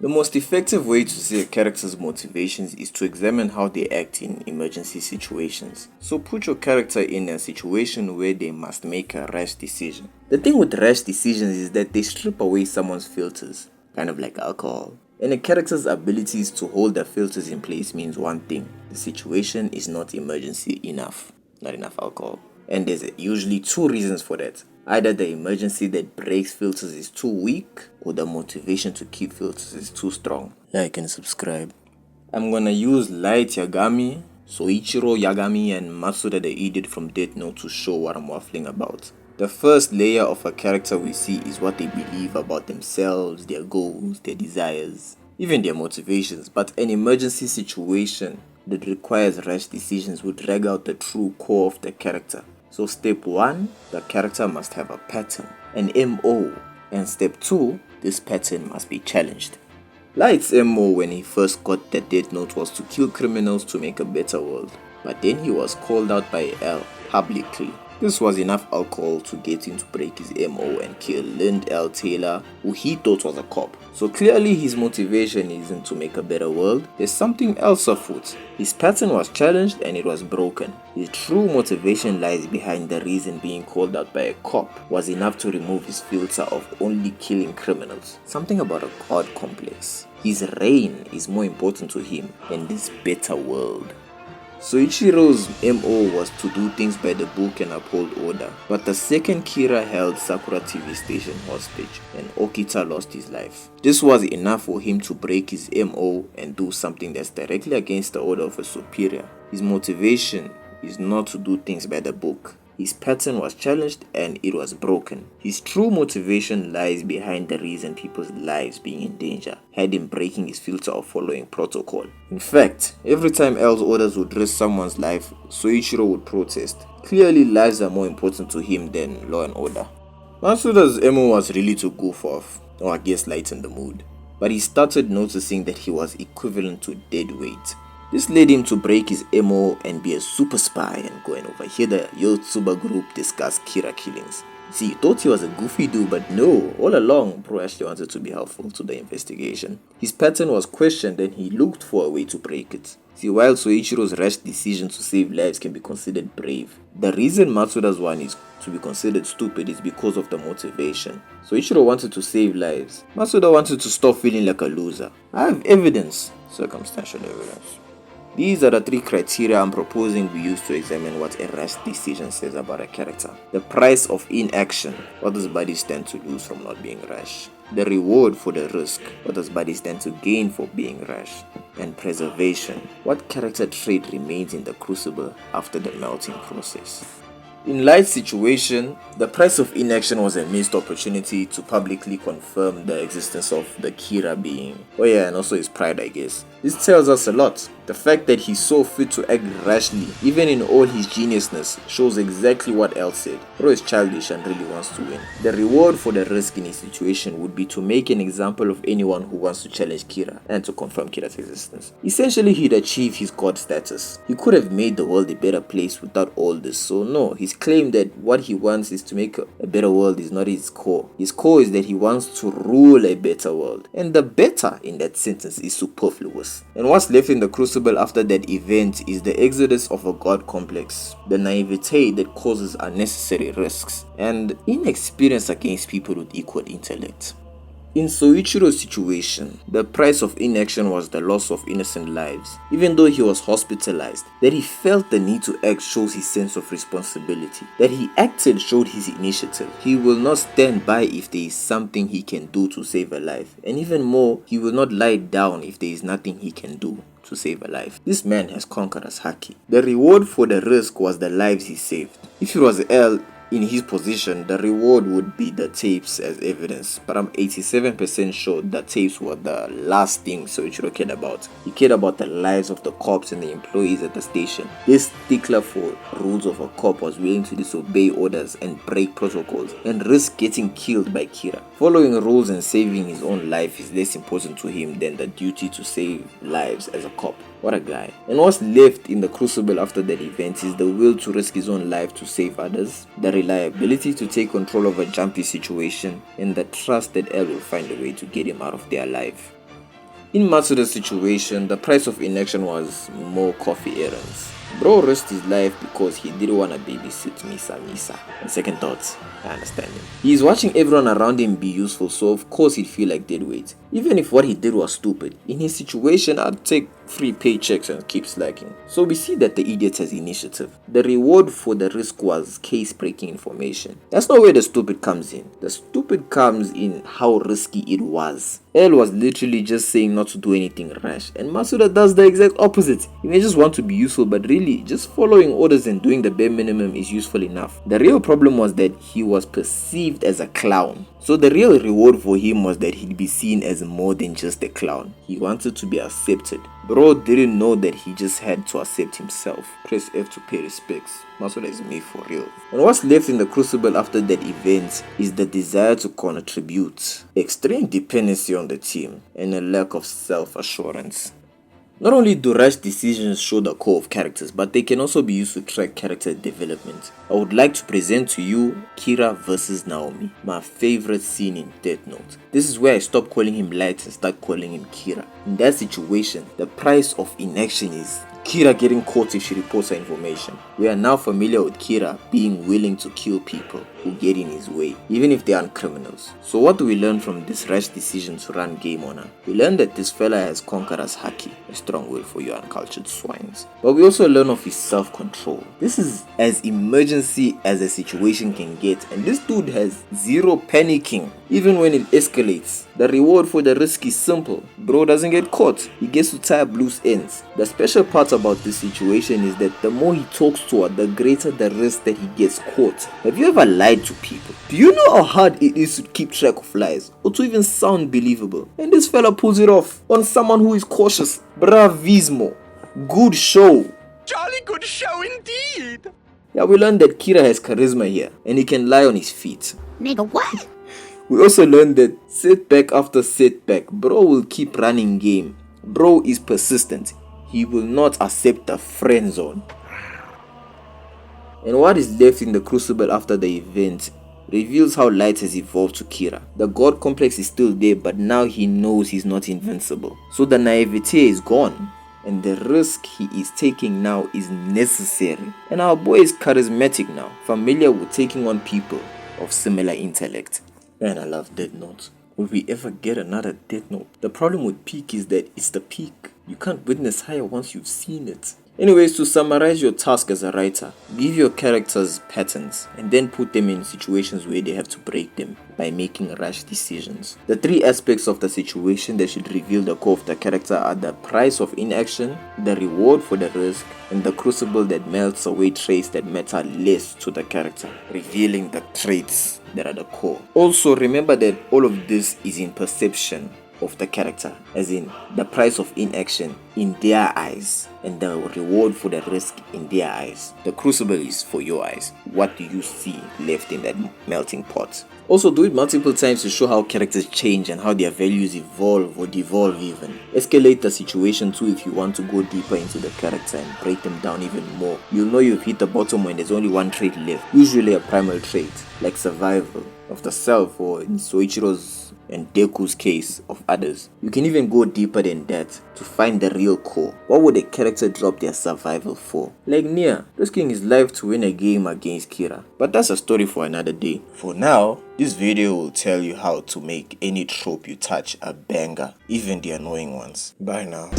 The most effective way to see a character's motivations is to examine how they act in emergency situations. So put your character in a situation where they must make a rash decision. The thing with rash decisions is that they strip away someone's filters, kind of like alcohol. And a character's abilities to hold their filters in place means one thing: the situation is not emergency enough, not enough alcohol. And there's usually two reasons for that. Either the emergency that breaks filters is too weak, or the motivation to keep filters is too strong. Like and subscribe. I'm gonna use Light Yagami, Soichiro Yagami, and Matsuda the Idiot from Death Note to show what I'm waffling about. The first layer of a character we see is what they believe about themselves, their goals, their desires, even their motivations. But an emergency situation that requires rash decisions would drag out the true core of the character. So step 1, the character must have a pattern, an MO, and step 2, this pattern must be challenged. Light's MO when he first got the Death Note was to kill criminals to make a better world, but then he was called out by L publicly. This was enough alcohol to get him to break his MO and kill Lind L. Taylor, who he thought was a cop. So clearly his motivation isn't to make a better world, there's something else afoot. His pattern was challenged and it was broken. His true motivation lies behind the reason being called out by a cop was enough to remove his filter of only killing criminals. Something about a god complex. His reign is more important to him than this better world. Soichiro's MO was to do things by the book and uphold order, but the second Kira held Sakura TV station hostage and Okita lost his life. This was enough for him to break his MO and do something that's directly against the order of a superior. His motivation is not to do things by the book. His pattern was challenged and it was broken. His true motivation lies behind the reason people's lives being in danger, had him breaking his filter of following protocol. In fact, every time L's orders would risk someone's life, Soichiro would protest. Clearly lives are more important to him than law and order. Matsuda's MO was really to goof off, or I guess lighten the mood. But he started noticing that he was equivalent to dead weight. This led him to break his MO and be a super spy and go and overhear the Yotsuba group discuss Kira killings. See, he thought he was a goofy dude, but no, all along, Bro actually wanted to be helpful to the investigation. His pattern was questioned and he looked for a way to break it. See, while Soichiro's rash decision to save lives can be considered brave, the reason Matsuda's one is to be considered stupid is because of the motivation. Soichiro wanted to save lives. Matsuda wanted to stop feeling like a loser. I have evidence, circumstantial evidence. These are the 3 criteria I'm proposing we use to examine what a rash decision says about a character. The price of inaction. What does Buddy stand to lose from not being rash? The reward for the risk. What does Buddy stand to gain for being rash? And preservation. What character trait remains in the crucible after the melting process? In Light's situation, the price of inaction was a missed opportunity to publicly confirm the existence of the Kira being. Oh yeah, and also his pride, I guess. This tells us a lot. The fact that he saw fit to act rashly, even in all his geniusness, shows exactly what L said. Bro is childish and really wants to win. The reward for the risk in his situation would be to make an example of anyone who wants to challenge Kira and to confirm Kira's existence. Essentially, he'd achieve his god status. He could have made the world a better place without all this, so no, his claim that what he wants is to make a better world is not his core. His core is that he wants to rule a better world. And the better in that sentence is superfluous. And what's left in the crucible after that event is the exodus of a god complex, the naivete that causes unnecessary risks, and inexperience against people with equal intellect. In Soichiro's situation, the price of inaction was the loss of innocent lives. Even though he was hospitalized, that he felt the need to act shows his sense of responsibility. That he acted showed his initiative. He will not stand by if there is something he can do to save a life. And even more, he will not lie down if there is nothing he can do to save a life. This man has conquered as Haki. The reward for the risk was the lives he saved. If it was L, in his position, the reward would be the tapes as evidence, but I'm 87% sure the tapes were the last thing Soichiro cared about. He cared about the lives of the cops and the employees at the station. This stickler for rules of a cop was willing to disobey orders and break protocols and risk getting killed by Kira. Following rules and saving his own life is less important to him than the duty to save lives as a cop. What a guy. And what's left in the crucible after that event is the will to risk his own life to save others, the reliability to take control of a jumpy situation, and the trust that L will find a way to get him out of there alive. In Matsuda's situation, the price of inaction was more coffee errands. Bro risked his life because he didn't want to babysit Misa. On second thoughts, I understand him. He is watching everyone around him be useful, so of course he'd feel like dead weight. Even if what he did was stupid, in his situation I'd take free paychecks and keep slacking. So we see that the idiot has initiative. The reward for the risk was case-breaking information. That's not where the stupid comes in. The stupid comes in how risky it was. L was literally just saying not to do anything rash, and Matsuda does the exact opposite. He may just want to be useful, but really just following orders and doing the bare minimum is useful enough. The real problem was that he was perceived as a clown. So the real reward for him was that he'd be seen as more than just a clown. He wanted to be accepted. Bro didn't know that he just had to accept himself. Press F to pay respects. Matsuda is me for real. And what's left in the crucible after that event is the desire to contribute, extreme dependency on the team, and a lack of self-assurance. Not only do rash decisions show the core of characters, but they can also be used to track character development. I would like to present to you Kira versus Naomi, my favorite scene in Death Note. This is where I stop calling him Light and start calling him Kira. In that situation, the price of inaction is Kira getting caught if she reports her information. We are now familiar with Kira being willing to kill people who get in his way, even if they aren't criminals. So what do we learn from this rash decision to run game on her? We learn that this fella has conqueror's haki, a strong will for you uncultured swines. But we also learn of his self-control. This is as emergency as a situation can get, and this dude has zero panicking. Even when it escalates, the reward for the risk is simple. Bro doesn't get caught, he gets to tie up loose ends. The special part about this situation is that the more he talks to her, the greater the risk that he gets caught. Have you ever lied to people? Do you know how hard it is to keep track of lies, or to even sound believable? And this fella pulls it off on someone who is cautious. Bravismo. Good show. Jolly good show indeed. Yeah, we learned that Kira has charisma here, and he can lie on his feet. Nigga, what? We also learned that setback after setback, bro will keep running game. Bro is persistent. He will not accept the friend zone. And what is left in the crucible after the event reveals how Light has evolved to Kira. The god complex is still there, but now he knows he's not invincible. So the naivete is gone, and the risk he is taking now is necessary. And our boy is charismatic now, familiar with taking on people of similar intellect. Man, I love Death Note. Will we ever get another Death Note? The problem with peak is that it's the peak. You can't witness higher once you've seen it. Anyways, to summarize your task as a writer, give your characters patterns and then put them in situations where they have to break them by making rash decisions. The three aspects of the situation that should reveal the core of the character are the price of inaction, the reward for the risk, and the crucible that melts away traits that matter less to the character, revealing the traits that are the core. Also, remember that all of this is in perception of the character, as in the price of inaction in their eyes and the reward for the risk in their eyes. The crucible is for your eyes. What do you see left in that melting pot? Also, do it multiple times to show how characters change and how their values evolve or devolve even. Escalate the situation too if you want to go deeper into the character and break them down even more. You'll know you've hit the bottom when there's only one trait left, usually a primal trait, like survival of the self, or in Soichiro's and Deku's case, of others. You can even go deeper than that to find the real core. What would a character drop their survival for? Like Nia, risking his life to win a game against Kira. But that's a story for another day. For now, this video will tell you how to make any trope you touch a banger, even the annoying ones. Bye now.